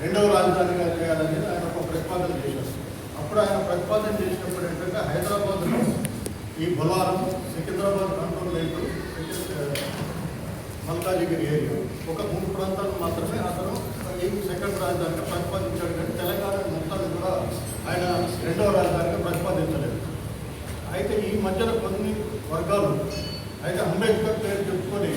రెండవ రాజధానిగా చేయాలని ఆయన ఒక ప్రతిపాదన చేశారు. అప్పుడు ఆయన ప్రతిపాదన చేసినప్పుడు ఏంటంటే హైదరాబాద్లో ఈ Bolarum, Secunderabad control rate, Malkajgiri area ఒక 3 ప్రాంతాలు మాత్రమే అతను ఈ సెకండ్ రాజధానిగా ప్రతిపాదించాడు. కానీ తెలంగాణ మొత్తాన్ని కూడా ఆయన రెండవ రాజధానిగా ప్రతిపాదించలేదు. అయితే ఈ మధ్యన కొన్ని వర్గాలు అయితే అంబేద్కర్ పేరు చెప్పుకొని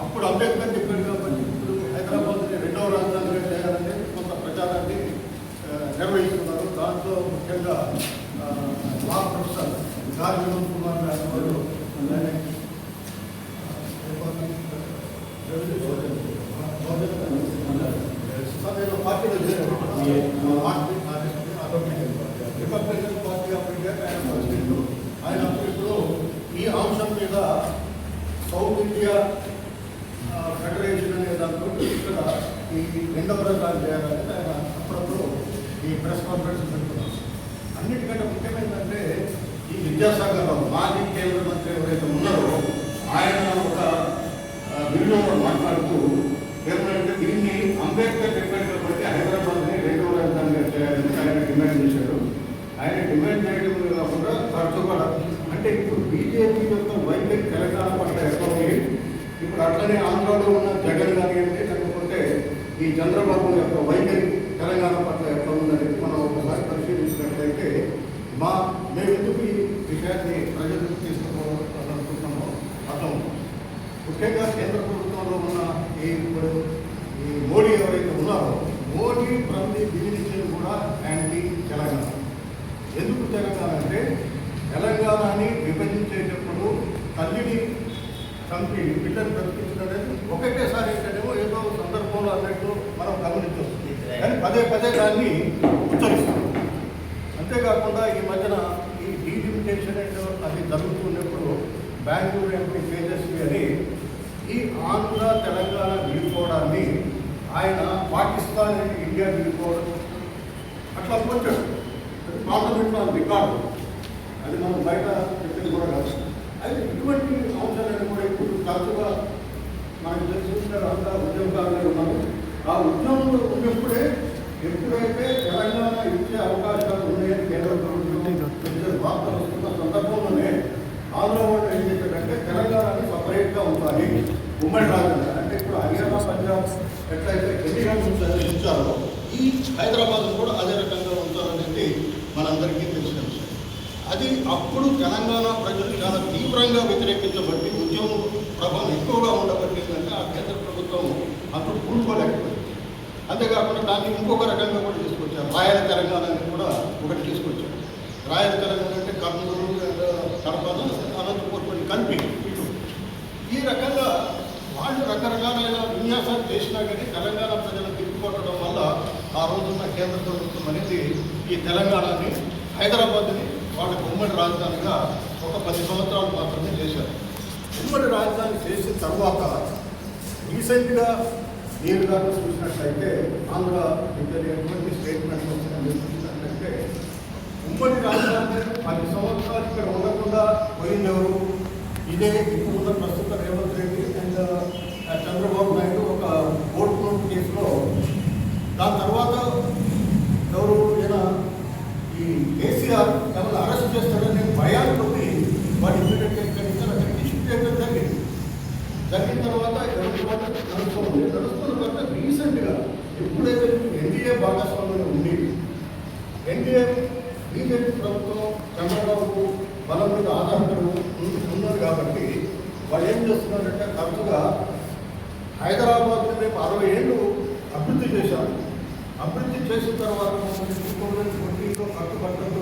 అప్పుడు అంబేద్కర్ చెప్పాడు కాబట్టి ఇప్పుడు హైదరాబాద్ని రెండవ రాజధానిగా చేయాలని కొంత ప్రచారాన్ని నిర్వహిస్తున్నారు. దాంట్లో ముఖ్యంగా లా ప్రొఫెసర్ గాలి వినోద్ కుమార్ గారి వాళ్ళు పార్టీలో రిపబ్లికన్ పార్టీ ఆఫ్ ఇండియా ఆయన ప్రెసిడెంట్. ఆయన ఇప్పుడు ఈ అంశం మీద సౌత్ ఇండియా ఫెడరేషన్ అనే దాంట్లో ఇక్కడ ఈ రెండవ రాజధాని చేయాలని ఆయన అప్పుడప్పుడు ఈ ప్రెస్ కాన్ఫరెన్స్ పెడుతున్నారు. అన్నిటికంటే ముఖ్యమైనదంటే ఈ విద్యాసాగర్ రావు మాజీ కేంద్ర మంత్రి ఎవరైతే ఉన్నారో ఆయన ఒక వీడియోలో మాట్లాడుతూ ఏమంటే దీన్ని అంబేద్కర్ చెప్పినట్టు బట్టి హైదరాబాద్ని రెండవ రాజధానిగా చేయాలని ఆయన డిమాండ్ చేశాడు. ఆయన డిమాండ్ చేయడం కాకుండా ఖర్చు కూడా అంటే ఇప్పుడు బీజేపీ యొక్క వైఖరి తెలంగాణ పట్ల ఎట్లా ఉంది, ఇప్పుడు అట్లనే ఆంధ్రాలో ఉన్న జగన్ కానివ్వండి లేకపోతే ఈ చంద్రబాబు యొక్క వైఖరి తెలంగాణ పట్ల ఎట్లా ఉందనేది మనం ఒకసారి పరిశీలించినట్లయితే మేము ఎందుకు ఈ విషయాన్ని ప్రజలకు తీసుకుపోవాలనుకుంటున్నామో అర్థం. ముఖ్యంగా కేంద్ర ప్రభుత్వంలో ఉన్న ఇప్పుడు ఈ మోడీ ఎవరైతే ఉన్నారో మోడీ ప్రతి బిజినెస్ కూడా యాంటీ తెలంగాణ. ఎందుకు తెలంగాణ అంటే తెలంగాణని విభజించేటప్పుడు తల్లిని చంపి బిడ్డను బ్రతికించడం ఒకటేసారి ఏంటంటేమో ఏదో సందర్భంలో అన్నట్టు మనం గమనించవచ్చు, కానీ పదే పదే దాన్ని ఉచ్చరిస్తాం. అంతేకాకుండా ఈ మధ్యన ఈ డీలిమిటేషన్ అది జరుగుతున్నప్పుడు బెంగళూరు ఎంపీ తేజస్వి అని ఈ ఆంధ్ర తెలంగాణ విడిపోవడాన్ని ఆయన పాకిస్తాన్ అండ్ ఇండియా విడిపోవడం అట్లా వచ్చాడు. పార్లమెంట్లో రికార్డు అది మనం బయట చెప్పింది కూడా కాదు. అయితే ఇటువంటి అంశాలను కూడా ఇప్పుడు తరచుగా మనకు తెలిసిన అంతా ఉద్యోగాలే ఉన్నారు. ఆ ఉద్యమంలో ఉన్నప్పుడే ఎప్పుడైతే తెలంగాణ ఇచ్చే అవకాశాలు ఉన్నాయని కేంద్ర ప్రభుత్వం వార్తలు వస్తున్న సందర్భంలోనే ఆంధ్ర వాళ్ళు ఏం చెప్పారంటే తెలంగాణని సపరేట్గా ఉండాలి, ఉమ్మడి రాజధాని అంటే ఇప్పుడు హర్యానా పంజాబ్ ఎట్లయితే ఎన్నికలు ఇచ్చారో ఈ హైదరాబాద్ కూడా అదే రకంగా ఉంచాలనేది మనందరికీ తెలిసిన విషయం. అది అప్పుడు తెలంగాణ ప్రజలు చాలా తీవ్రంగా వ్యతిరేకించబట్టి ఉద్యమం ప్రభావం ఎక్కువగా ఉండబట్టిందంటే ఆ కేంద్ర ప్రభుత్వం అప్పుడు కూడుకోలేకపోయింది. అంతేకాకుండా దాన్ని ఇంకొక రకంగా కూడా తీసుకొచ్చారు. రాయల తెలంగాణ కూడా ఒకటి తీసుకొచ్చారు. రాయల తెలంగాణ అంటే కర్నూలు, కడప, అనంతపూర్ కొన్ని కలిపి ఇటు ఈ రకంగా వాళ్ళు రకరకాలైన విన్యాసాలు చేసినా కానీ తెలంగాణ ప్రజలను తిప్పుకొట్టడం వల్ల ఆ రోజున్న కేంద్ర ప్రభుత్వం అనేది ఈ తెలంగాణని హైదరాబాద్ని వాళ్ళకి ఉమ్మడి రాజధానిగా ఒక 10 సంవత్సరాలు మాత్రమే చేశారు. ఉమ్మడి రాజధాని చేసిన తర్వాత రీసెంట్గా మీరు గారు చూసినట్లయితే ఆంధ్ర ఎటువంటి స్టేట్మెంట్ చూసినట్లయితే ఉమ్మడి రాజధాని 10 సంవత్సరాలు ఇక్కడ ఉండకుండా పోయింది ఎవరు? ఇదే ఇప్పుడున్న ప్రస్తుత రేవంత్ రెడ్డి అండ్ చంద్రబాబు నాయుడు ఒక కోర్టు నోటు కేసులో దాని తర్వాత ఎవరు ఈయన ఈ కేసీఆర్ ఎవరు అరెస్ట్ చేస్తాడనే భయాలు కొద్ది వాడు ఇమ్మీడియట్గా ఇక్కడి నుంచి అక్కడికి షిఫ్ట్ చేయడం జరిగింది. జరిగిన తర్వాత నడుస్తున్న తర్వాత రీసెంట్గా ఎప్పుడైతే ఎన్డీఏ భాగస్వామ్యంలో ఉంది, ఎన్డీఏ బీజేపీ ప్రభుత్వం చంద్రబాబు బలం మీద ఆధారపడి ఉన్నది కాబట్టి వాళ్ళు ఏం చేస్తున్నారంటే తరచుగా హైదరాబాద్ని మేము 60 ఏళ్ళు అభివృద్ధి చేశాము. అభివృద్ధి చేసిన తర్వాత 2020లో కట్టుబట్టలతో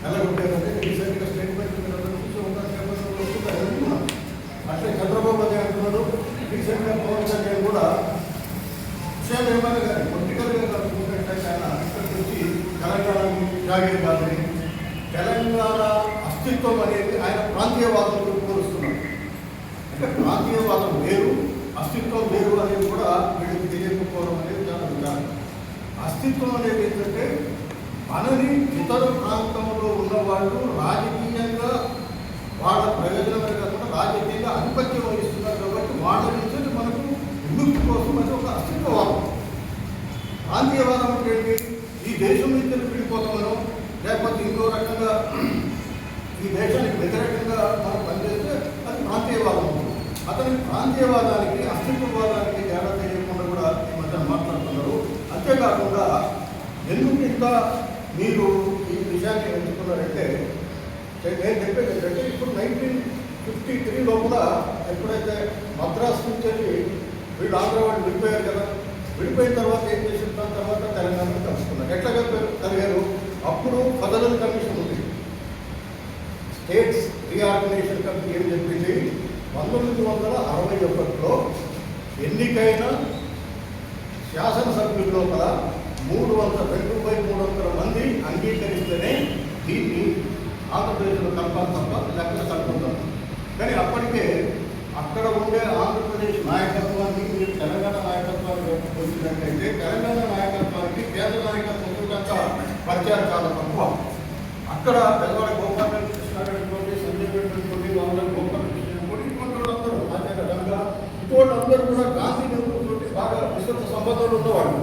ఎలాగొంటారంటే రీసెంట్గా స్టేట్మెంట్ అట్లే చంద్రబాబు అదే అంటున్నాడు. రీసెంట్గా పవన్ కళ్యాణ్ కూడా విషయం ఏమైనా కానీ పొలిటికల్గా కలుపుకున్నట్టయితే ఆయన ఇక్కడికి వచ్చి తెలంగాణని జాగీర్ కాదని తెలంగాణ అస్తిత్వం అనేది ఆయన ప్రాంతీయవాదంతో కోరుస్తున్నాడు. అంటే ప్రాంతీయవాదం వేరు, అస్తిత్వం వేరు అనేది కూడా వీళ్ళకి తెలియకపోవడం అనేది చాలా విధానం. అస్తిత్వం అనేది ఏంటంటే మనని ఇతర ప్రాంతంలో ఉన్నవాళ్ళు రాజకీయంగా వాళ్ళ ప్రయోజనమే కాకుండా రాజకీయంగా ఆధిపత్యం వహిస్తున్నారు కాబట్టి వాళ్ళ నుంచి మనకు విముక్తి కోసం అది ఒక అస్తిత్వవాదం. ప్రాంతీయవాదం అంటే ఏంటి? ఈ దేశం నుంచి విడిపోతామనో లేకపోతే ఇంకో రకంగా ఈ దేశానికి వ్యతిరేకంగా మనం పనిచేస్తే అది ప్రాంతీయవాదం. అతని ప్రాంతీయవాదానికి అస్తిత్వవాదానికి తేడా తెలియకుండా కూడా ఈ మధ్య మాట్లాడుతున్నారు. అంతేకాకుండా ఎందుకు ఇంత మీరు ఈ విషయాన్ని ఎంచుకున్నారంటే నేను చెప్పేది ఏంటంటే ఇప్పుడు 1953 లోపల ఎప్పుడైతే మద్రాసు నుంచి వీళ్ళు ఆంధ్ర వాళ్ళు విడిపోయారు కదా, విడిపోయిన తర్వాత ఏం చేసిన దాని తర్వాత తెలంగాణను కలుసుకున్నారు. ఎట్లా కలిగారు? అప్పుడు ఫెడరల్ కమిషన్ ఉంది, స్టేట్స్ రీఆర్గనైజేషన్ కమిటీ ఏం చెప్పింది, 1961లో ఎన్నికైన శాసనసభ్యుల లోపల 2/300 మంది అంగీకరిస్తేనే దీన్ని ఆంధ్రప్రదేశ్లో కలపాలి తప్ప లేకపోతే కలుపుకుంటాం. కానీ అప్పటికే అక్కడ ఉండే ఆంధ్రప్రదేశ్ నాయకత్వాన్ని మీరు తెలంగాణ నాయకత్వాన్ని వచ్చినట్లయితే తెలంగాణ నాయకత్వానికి కేంద్ర నాయకత్వం యొక్క పరిచయాలు చాలా తక్కువ. అక్కడ పెద్దవాడ గోపాల కృష్ణారెడ్డి, సంజయ్ రెడ్డి, వాళ్ళ గోపాల కృష్ణ ఇటువంటి వాళ్ళందరూ ఆచార్యంగా ఇటువంటి కూడా గాంధీ నెహ్రూ బాగా విస్తృత సంబంధాలు ఉన్నవాళ్ళు.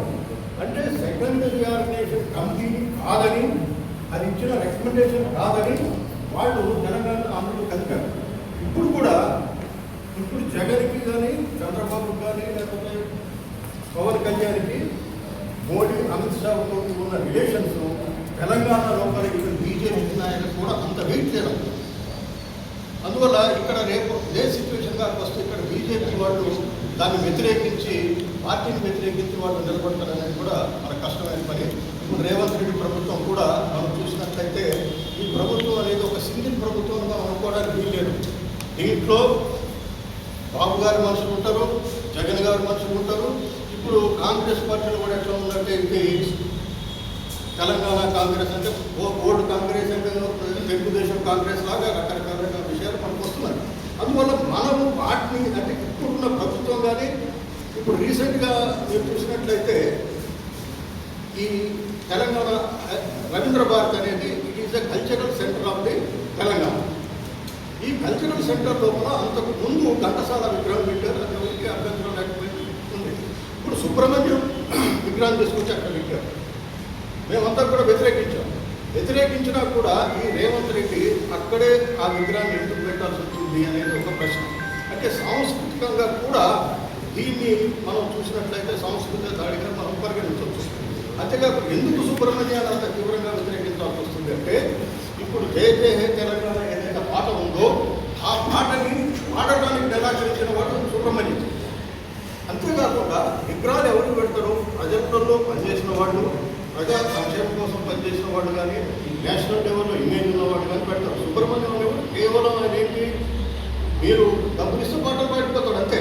అంటే సెకండ్ రీఆర్గనైజేషన్ కమిటీ కాదని, అది ఇచ్చిన రికమెండేషన్ కాదని వాళ్ళు తెలంగాణ ఆంధ్రలో కలిపారు. ఇప్పుడు కూడా ఇప్పుడు జగన్కి కానీ చంద్రబాబు కానీ లేకపోతే పవన్ కళ్యాణ్కి మోడీ అమిత్ షాతో ఉన్న రిలేషన్స్ తెలంగాణ లోపల ఇక్కడ బీజేపీ నాయకులు కూడా అంత వెయిట్ చేయడం. అందువల్ల ఇక్కడ రేపు ఇదే సిచ్యువేషన్ దాకా వస్తే ఇక్కడ బీజేపీ వాళ్ళు దాన్ని వ్యతిరేకించి పార్టీని వ్యతిరేకించి వాళ్ళు నిలబడతారనేది కూడా మన కష్టమైన పని. ఇప్పుడు రేవంత్ రెడ్డి ప్రభుత్వం కూడా మనం చూసినట్లయితే ఈ ప్రభుత్వం అనేది ఒక సింగిల్ ప్రభుత్వంగా అనుకోవడానికి వీల్లేదు. దీంట్లో బాబు గారి మనుషులు ఉంటారు, జగన్ గారి మనుషులు ఉంటారు. ఇప్పుడు కాంగ్రెస్ పార్టీలో కూడా ఎట్లా ఉందంటే ఇది తెలంగాణ కాంగ్రెస్ అంటే ఓల్డ్ కాంగ్రెస్ అంటే తెలుగుదేశం కాంగ్రెస్ లాగా రకరకాల విషయాలు మనకు వస్తున్నాయి. అందువల్ల మనము వాటిని అంటే ఇప్పుడున్న ప్రభుత్వం కానీ ఇప్పుడు రీసెంట్గా మీరు చూసినట్లయితే ఈ తెలంగాణ రవీంద్ర భారత్ అనేది it is the cultural centre of the Telangana. ఈ కల్చరల్ సెంటర్ లోపల అంతకు ముందు ఘంటసాల విగ్రహం పెట్టారు, అది ఎవరికి అభ్యంతరం లేకపోయింది ఉంది. ఇప్పుడు సుబ్రహ్మణ్యం విగ్రహం తీసుకొచ్చి అక్కడ పెట్టారు. మేమంతా కూడా వ్యతిరేకించినా కూడా ఈ రేవంత్ రెడ్డి అక్కడే ఆ విగ్రహాన్ని ఎందుకు పెట్టాల్సి వచ్చింది అనేది ఒక ప్రశ్న. అంటే సాంస్కృతికంగా కూడా దీన్ని మనం చూసినట్లయితే సాంస్కృతిక దాడిగా మనం పరిగణించవచ్చు. అంతేకాకుండా ఎందుకు సుబ్రహ్మణ్యాన్ని అంత తీవ్రంగా వ్యతిరేకించాల్సి వస్తుంది అంటే ఇప్పుడు జయ జయ హే తెలంగాణ ఏదైతే పాట ఉందో ఆ పాటని పాడటానికి నిరాకరించిన వాడు సుబ్రహ్మణ్యం. అంతేకాకుండా విగ్రహాలు ఎవరు పెడతారు? ప్రజలలో పనిచేసిన వాళ్ళు, ప్రజా సంక్షేమం కోసం పనిచేసిన వాళ్ళు కానీ నేషనల్ లెవెల్లో ఇమేజ్ ఉన్నవాళ్ళు కానీ పెడతారు. సుబ్రహ్మణ్యం అనేవాడు కేవలం అనేది మీరు డబ్బులు ఇస్తే పాటలు పాడిపోతాడు అంతే,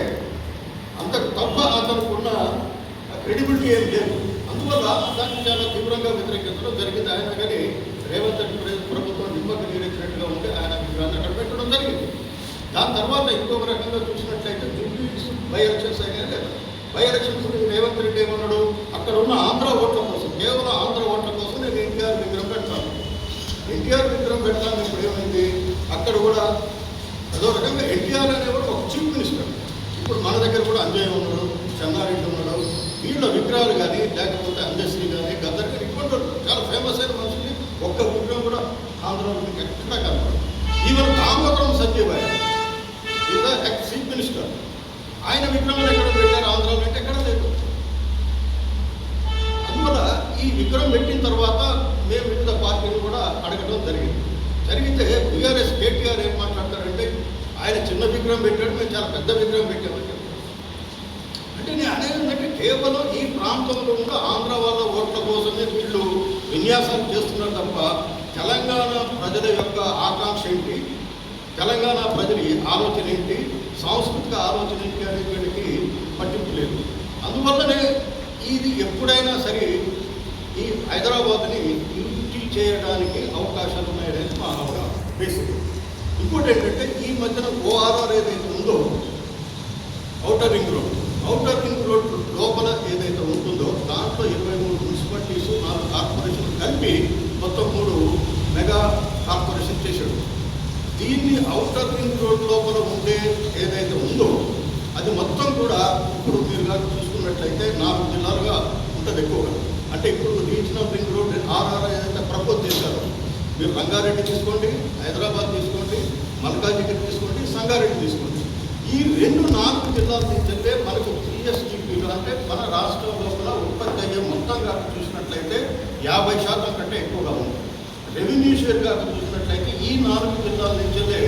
అంతకు తప్ప అతనుకున్న క్రెడిబిలిటీ ఏం లేదు. అందువల్ల దాన్ని చాలా తీవ్రంగా వ్యతిరేకించడం జరిగింది. ఆయన కానీ రేవంత్ రెడ్డి ప్రభుత్వం నిమ్మకు నీరెచ్చినట్టుగా ఉంటే ఆయన విగ్రహాన్ని అక్కడ పెట్టడం జరిగింది. దాని తర్వాత ఇంకొక రకంగా చూసినట్లయితే జూబ్లీస్ బై ఎలక్షన్స్ అయినా లేదా బై ఎలక్షన్స్ రేవంత్ రెడ్డి ఏమన్నాడు, అక్కడ ఉన్న ఆంధ్ర ఓట్ల కోసం, కేవలం ఆంధ్ర ఓట్ల కోసం నేను ఎన్టీఆర్ విగ్రహం పెడతాను. ఎన్టీఆర్ విగ్రహం పెడతాను. ఇప్పుడు ఏమైంది, అక్కడ కూడా అదో రకంగా ఎన్టీఆర్ అనేవాడు ఒక చీఫ్ మినిస్టర్. ఇప్పుడు మన దగ్గర కూడా అంజయ్ ఉన్నాడు, చెన్నారెడ్డి ఉన్నాడు. వీళ్ళ విగ్రహాలు కానీ లేకపోతే అంజశ్రీ కానీ గద్దర్ కానీ ఇటువంటి చాలా ఫేమస్ అయిన మనుషులు ఒక్క విగ్రహం కూడా ఆంధ్రలో ఎక్కడా కనపడదు. Even Damodaram Sanjay is ex chief minister, ఆయన విగ్రహం ఎక్కడ పెట్టారు ఆంధ్రాలో అంటే ఎక్కడ లేదు. అందువల్ల ఈ విగ్రహం పెట్టిన తర్వాత మేము వివిధ పార్టీలు కూడా అడగడం జరిగితే బీఆర్ఎస్ కేటీఆర్ ఏం మాట్లాడతారంటే ఆయన చిన్న విగ్రహం పెట్టాడు, మేము చాలా పెద్ద విగ్రహం పెట్టామని చెప్పారు. అంటే నేను అనేది ఏంటంటే కేవలం ఈ ప్రాంతంలో ఉన్న ఆంధ్ర వాళ్ళ ఓట్ల కోసమే వీళ్ళు విన్యాసాలు చేస్తున్నారు తప్ప తెలంగాణ ప్రజల యొక్క ఆకాంక్ష ఏంటి, తెలంగాణ ప్రజల ఆలోచన ఏంటి, సాంస్కృతిక ఆలోచన ఏంటి అనేది వీళ్ళకి పట్టింపు లేదు. అందువల్లనే ఇది ఎప్పుడైనా సరే ఈ హైదరాబాద్ని యూనిటీ చేయడానికి అవకాశాలు ఉన్నాయనేది మా అవగాహన బేసిక్. ఇంకోటి ఏంటంటే ఈ మధ్యన ఓఆర్ఆర్ ఏదైతే ఉందో ఔటర్ రింగ్ రోడ్ లోపల ఏదైతే ఉంటుందో దాంట్లో 23 మున్సిపాలిటీస్ 4 కార్పొరేషన్లు కలిపి మొత్తం 3 మెగా కార్పొరేషన్ చేశాడు. దీన్ని ఔటర్ రింగ్ రోడ్ లోపల ఉండే ఏదైతే ఉందో అది మొత్తం కూడా ఇప్పుడు మీరు కానీ చూసుకున్నట్లయితే 4 జిల్లాలుగా ఉంటుంది ఎక్కువగా. అంటే ఇప్పుడు రీజనల్ రింగ్ రోడ్ ఆర్ఆర్ ఏదైతే ప్రపోజ్ చేశారో, మీరు రంగారెడ్డి తీసుకోండి, హైదరాబాద్ తీసుకోండి, మల్కాజిగిరి తీసుకోండి, సంగారెడ్డి తీసుకోండి. ఈ 4 జిల్లాల నుంచి మనకు జిఎస్టీపీలు అంటే మన రాష్ట్రం లోపల ఉత్పత్తి అయ్యే మొత్తం కాక చూసినట్లయితే 50% కంటే ఎక్కువగా ఉంది. రెవెన్యూ షేర్ కాక చూసినట్లయితే ఈ 4 జిల్లాల నుంచే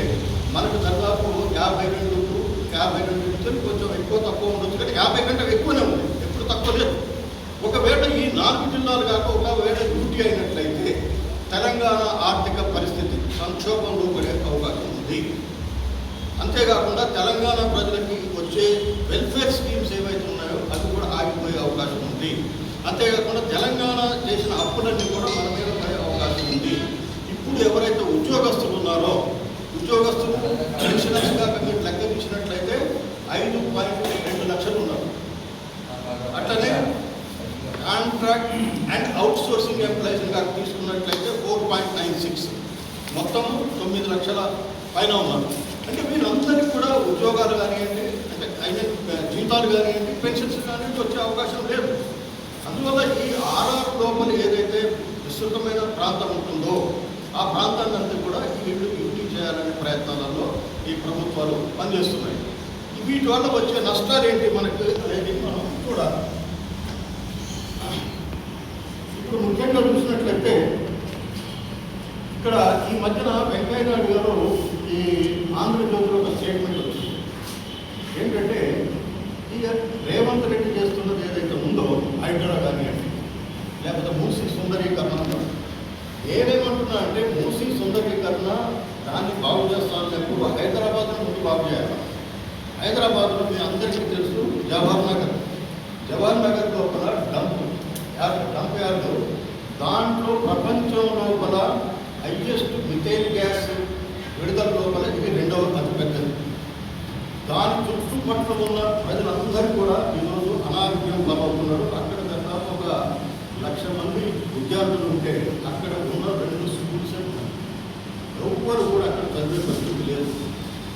మనకు దాదాపు 52 నుంచి కొంచెం ఎక్కువ తక్కువ ఉండొచ్చు, కానీ 50 కంటే ఎక్కువనే ఉంది, ఎప్పుడు తక్కువ లేదు. ఒకవేళ ఈ 4 జిల్లాలు కాక ఒకవేళ డ్యూటీ అయినట్లయితే తెలంగాణ ఆర్థిక పరిస్థితి సంక్షోభంలో పడే అవకాశం ఉంది. అంతేకాకుండా తెలంగాణ ప్రజలకి వచ్చే వెల్ఫేర్ స్కీమ్స్ ఏవైతే ఉన్నాయో అది కూడా ఆగిపోయే అవకాశం ఉంది. అంతేకాకుండా తెలంగాణ చేసిన అప్పులన్నీ కూడా మన మీద పడే అవకాశం ఉంది. ఇప్పుడు ఎవరైతే ఉద్యోగస్తులు ఉన్నారో, ఉద్యోగస్తులు పెన్షనర్స్గా మీరు లెక్క ఇచ్చినట్లయితే 5.2 లక్షలు ఉన్నారు. అట్లనే కాంట్రాక్ట్ అండ్ అవుట్ సోర్సింగ్ ఎంప్లాయీస్గా తీసుకున్నట్లయితే 4.96, మొత్తం 9 లక్షల పైన ఉన్నారు. అంటే వీరందరికీ కూడా ఉద్యోగాలు కానివ్వండి, అంటే అయిన జీతాలు కానివ్వండి, పెన్షన్స్ కానివ్వండి వచ్చే అవకాశం లేదు. అందువల్ల ఈ ఆర్ఆర్ లోపల ఏదైతే విస్తృతమైన ప్రాంతం ఉంటుందో ఆ ప్రాంతాన్ని అంతా కూడా వీళ్ళు డ్యూటీ చేయాలనే ప్రయత్నాలలో ఈ ప్రభుత్వాలు పనిచేస్తున్నాయి. వీటి వల్ల వచ్చే నష్టాలు ఏంటి మనకు అనేది మనం చూడాలి. ఇప్పుడు ముఖ్యంగా చూసినట్లయితే ఇక్కడ ఈ మధ్యన వెంకయ్య నాయుడు గారు ఈ ఆంధ్రజ్యోతిలో ఒక స్టేట్మెంట్ వచ్చింది. ఏంటంటే ఈ రేవంత్ రెడ్డి చేస్తున్నది ఏదైతే ఉందో హైడ్రా కానివ్వండి, లేకపోతే మూసీ సుందరీకరణ, ఏమేమంటున్నా అంటే మూసీ సుందరీకరణ దాన్ని బాగు చేస్తానప్పుడు హైదరాబాద్ను ముందు బాగు చేయాలి. హైదరాబాద్లో మీ అందరికీ తెలుసు జవహర్ నగర్ లోపల డంప్ యార్డు, దాంట్లో ప్రపంచం లోపల హైయెస్ట్ మిథేన్ గ్యాస్ విడుదల లోపల ఇది 2వ అతిపెద్దది. దాని చుట్టుపక్కల ఉన్న ప్రజలందరూ కూడా ఈరోజు అనారోగ్యం పాలవుతున్నారు. అక్కడ దాదాపు ఒక 1,00,000 మంది విద్యార్థులు ఉంటే అక్కడ ఉన్న 2 స్కూల్స్ ఎవ్వరు కూడా అక్కడ చదివే పరిస్థితి లేదు.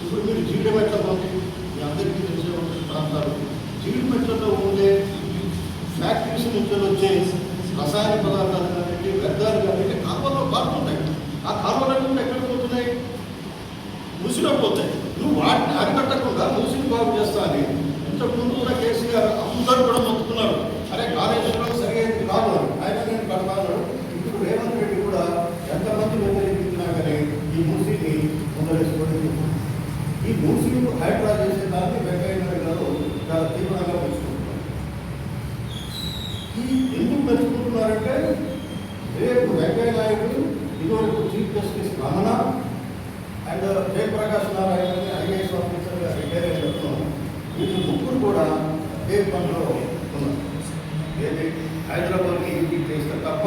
ఇప్పుడు మీరు జీడిమెట్ల పంపి మీ అందరికీ తెలిసే ప్రాంతాలు, జీడిమెట్లలో ఉండే ఫ్యాక్టరీస్ నుంచి వచ్చే రసాయన పదార్థాలు కానివ్వండి, వ్యర్థాలు కానివ్వండి కాలువలో పారుతుంటాయి. ఆ కాలువలు ఎక్కడికి పోతున్నాయి? మూసిలో పోతాయి. నువ్వు వాటిని అరికట్టకుండా మూసిని బాగు చేస్తా అని ఇంతకుముందు కూడా కేసీఆర్ అందరూ కూడా మొత్తుకున్నారు. అరే కాళేశ్వరం సరైనది కాదు అని, ఆయన నేను కడతాను. ఇప్పుడు రేవంత్ రెడ్డి కూడా ఎంతమంది వ్యతిరేకించినా కానీ ఈ మూసిని మొదలేసుకోవడం, ఈ మూసిని హైడ్రా చేసే దాన్ని వెంకయ్య నాయుడు గారు చాలా తీవ్రంగా మెచ్చుకుంటున్నారు. ఈ ఎందుకు మెచ్చుకుంటున్నారంటే రేపు వెంకయ్య నాయుడు ఇదివరకు chief justice Ramana and Jayaprakash Narayana IAS ఆఫీసర్గా రిటైర్ అయినప్పుడు వీళ్ళు ముగ్గురు కూడా అదే పనిలో ఉన్నారు. ఏది హైదరాబాద్కి చేస్తే తప్ప